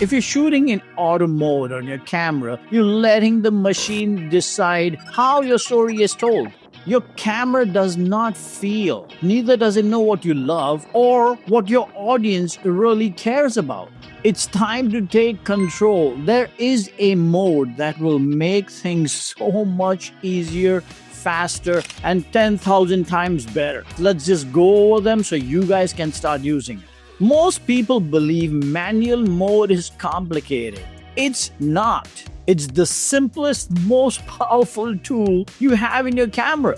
If you're shooting in auto mode on your camera, you're letting the machine decide how your story is told. Your camera does not feel, neither does it know what you love or what your audience really cares about. It's time to take control. There is a mode that will make things so much easier, faster, and 10,000 times better. Let's just go over them so you guys can start using it. Most people believe manual mode is complicated. It's not. It's the simplest, most powerful tool you have in your camera.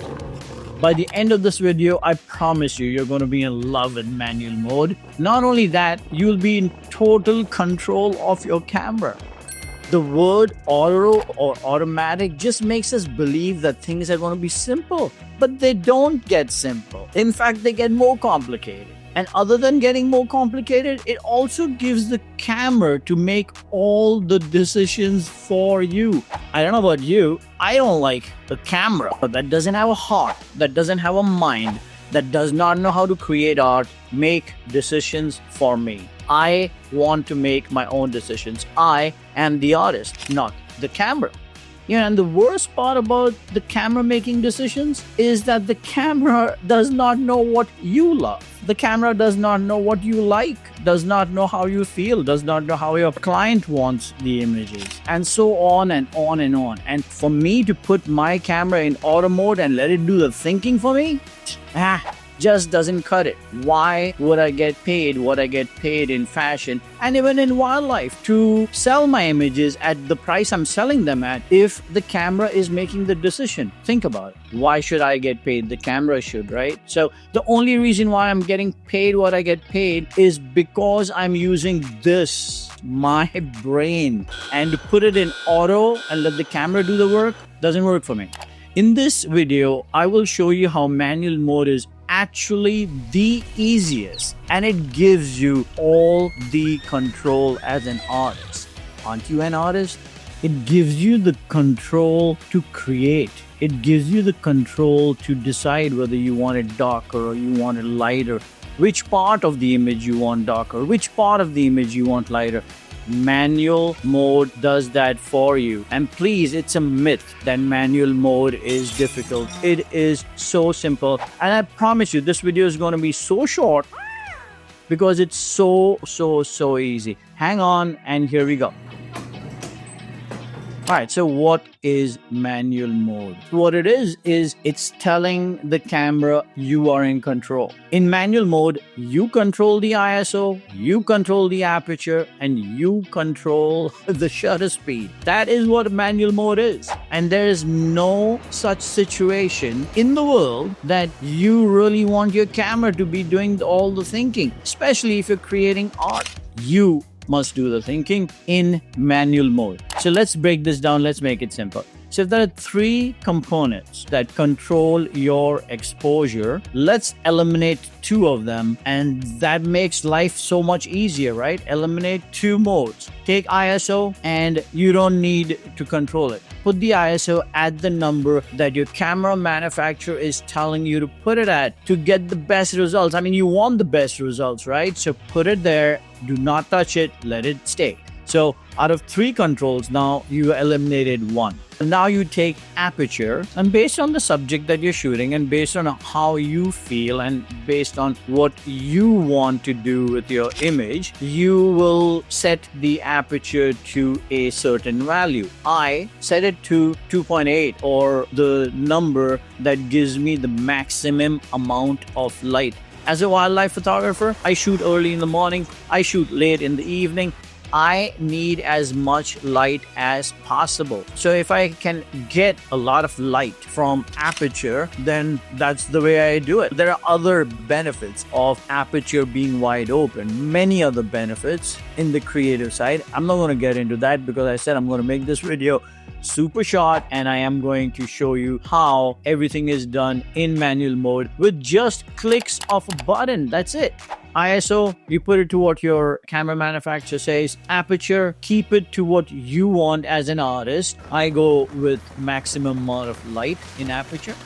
By the end of this video, I promise you're going to be in love with manual mode. Not only that, you'll be in total control of your camera. The word auto or automatic just makes us believe that things are going to be simple, but they don't get simple. In fact, they get more complicated. And other than getting more complicated, it also gives the camera to make all the decisions for you. I don't know about you, I don't like a camera that doesn't have a heart, that doesn't have a mind, that does not know how to create art, make decisions for me. I want to make my own decisions. I am the artist, not the camera. Yeah, and the worst part about the camera making decisions is that the camera does not know what you love. The camera does not know what you like, does not know how you feel, does not know how your client wants the images, and so on and on and on. And for me to put my camera in auto mode and let it do the thinking for me, just doesn't cut it. Why would I get paid what I get paid in fashion and even in wildlife to sell my images at the price I'm selling them at if the camera is making the decision? Think about it. Why should I get paid? The camera should, right? So the only reason why I'm getting paid what I get paid is because I'm using this, my brain, and to put it in auto and let the camera do the work doesn't work for me. In this video, I will show you how manual mode is actually the easiest, and it gives you all the control as an artist. Aren't you an artist? It gives you the control to create. It gives you the control to decide whether you want it darker or you want it lighter, which part of the image you want darker, which part of the image you want lighter. Manual mode does that for you. And please, it's a myth that manual mode is difficult. It is so simple. And I promise you, this video is going to be so short because it's so easy. Hang on, and here we go. All right, so what is manual mode? What it is it's telling the camera you are in control. In manual mode, you control the ISO, you control the aperture, and you control the shutter speed. That is what manual mode is. And there is no such situation in the world that you really want your camera to be doing all the thinking, especially if you're creating art. You must do the thinking in manual mode. So let's break this down. Let's make it simple. So if there are three components that control your exposure, let's eliminate two of them, and that makes life so much easier, right? Eliminate two modes. Take ISO, and you don't need to control it. Put the ISO at the number that your camera manufacturer is telling you to put it at to get the best results. I mean, you want the best results, right? So put it there. Do not touch it. Let it stay. So out of three controls, now you eliminated one. Now you take aperture, and based on the subject that you're shooting and based on how you feel and based on what you want to do with your image, you will set the aperture to a certain value. I set it to 2.8, or the number that gives me the maximum amount of light. As a wildlife photographer, I shoot early in the morning, I shoot late in the evening. I need as much light as possible. So if I can get a lot of light from aperture, then that's the way I do it. There are other benefits of aperture being wide open, many other benefits in the creative side. I'm not going to get into that because I said I'm going to make this video super short, and I am going to show you how everything is done in manual mode with just clicks of a button. That's it. ISO, you put it to what your camera manufacturer says. Aperture, keep it to what you want as an artist. I go with maximum amount of light in aperture.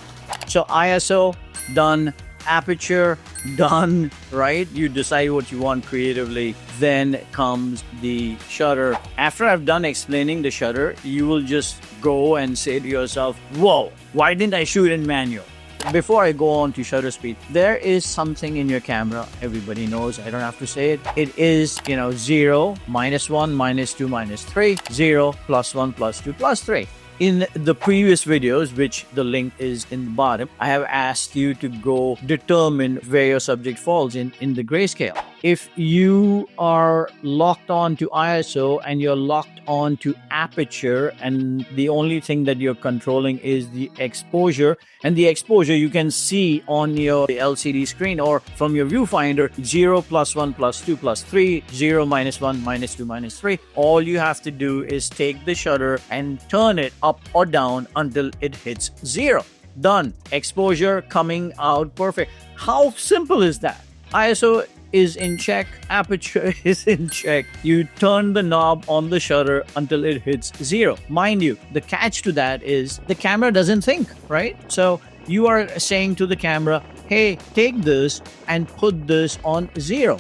So ISO, done. aperture done, right? You decide what you want creatively. Then comes the shutter. After I've done explaining the shutter, you will just go and say to yourself, whoa, why didn't I shoot in manual? Before I go on to shutter speed, there is something in your camera. Everybody knows, I don't have to say it. It is, 0, -1, -2, -3, 0, +1, +2, +3. In the previous videos, which the link is in the bottom, I have asked you to go determine where your subject falls in the grayscale. If you are locked on to ISO and you're locked on to aperture, and the only thing that you're controlling is the exposure, and the exposure you can see on your LCD screen or from your viewfinder, 0, +1, +2, +3, 0, -1, -2, -3. All you have to do is take the shutter and turn it up or down until it hits 0. Done. Exposure coming out perfect. How simple is that? ISO is in check, aperture is in check. You turn the knob on the shutter until it hits 0. Mind you, the catch to that is the camera doesn't think, right? So you are saying to the camera, hey, take this and put this on 0.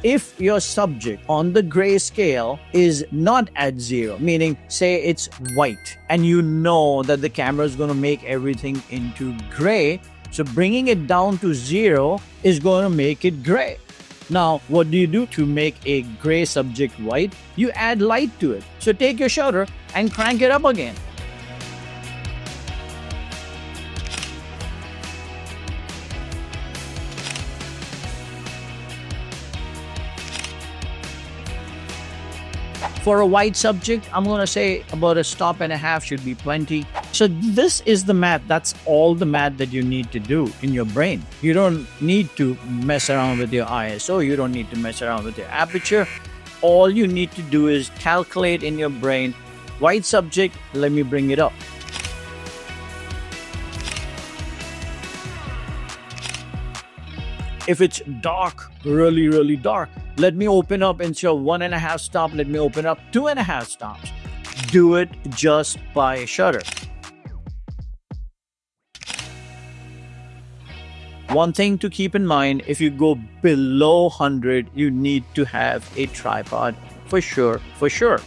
If your subject on the grayscale is not at 0, meaning say it's white, and you know that the camera is going to make everything into gray, so bringing it down to 0 is going to make it gray. Now, what do you do to make a gray subject white? You add light to it. So take your shutter and crank it up again. For a white subject, I'm going to say about a stop and a half should be plenty. So this is the math. That's all the math that you need to do in your brain. You don't need to mess around with your ISO. You don't need to mess around with your aperture. All you need to do is calculate in your brain, white subject, let me bring it up. If it's dark, really, really dark, let me open up instead of 1.5 stop, let me open up 2.5 stops. Do it just by shutter. One thing to keep in mind, if you go below 100, you need to have a tripod for sure, for sure.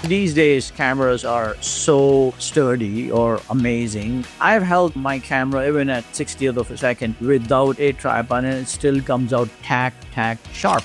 These days, cameras are so sturdy or amazing. I've held my camera even at 60th of a second without a tripod and it still comes out tack sharp.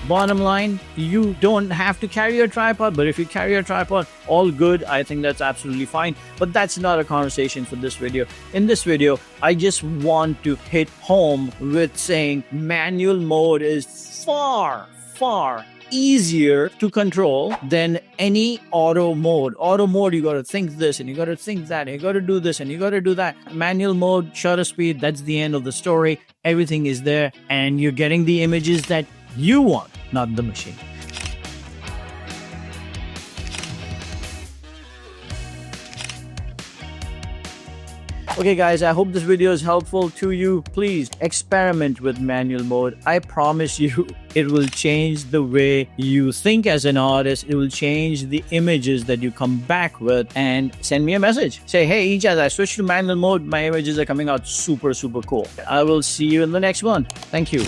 Bottom line, you don't have to carry a tripod, but if you carry a tripod, all good. I think that's absolutely fine. But that's not a conversation for this video. In this video, I just want to hit home with saying manual mode is far easier to control than any auto mode. Auto mode, you got to think this and you got to think that, and you got to do this and you got to do that. Manual mode, shutter speed, that's the end of the story. Everything is there and you're getting the images that you want, not the machine. Okay guys, I hope this video is helpful to you. Please experiment with manual mode. I promise you it will change the way you think as an artist. It will change the images that you come back with, and send me a message. Say, hey Ejaz, I switched to manual mode. My images are coming out super cool. I will see you in the next one. Thank you.